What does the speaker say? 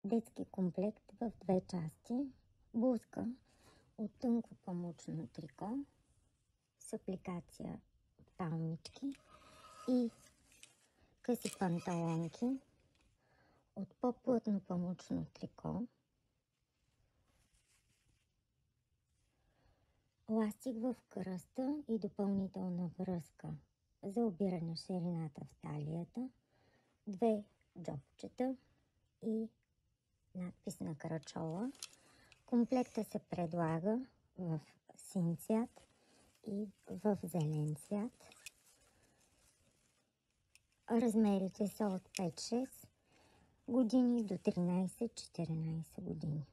Детски комплект в две части. Блузка от тънко памучно трико с апликация палмички и къси панталонки от по-плътно памучно трико. Ластик в кръста и допълнителна връзка за обиране ширината в талията. Две джобчета и надпис на крачола. Комплекта се предлага в син цвят и в зелен цвят. Размерите са от 5-6 години до 13-14 години.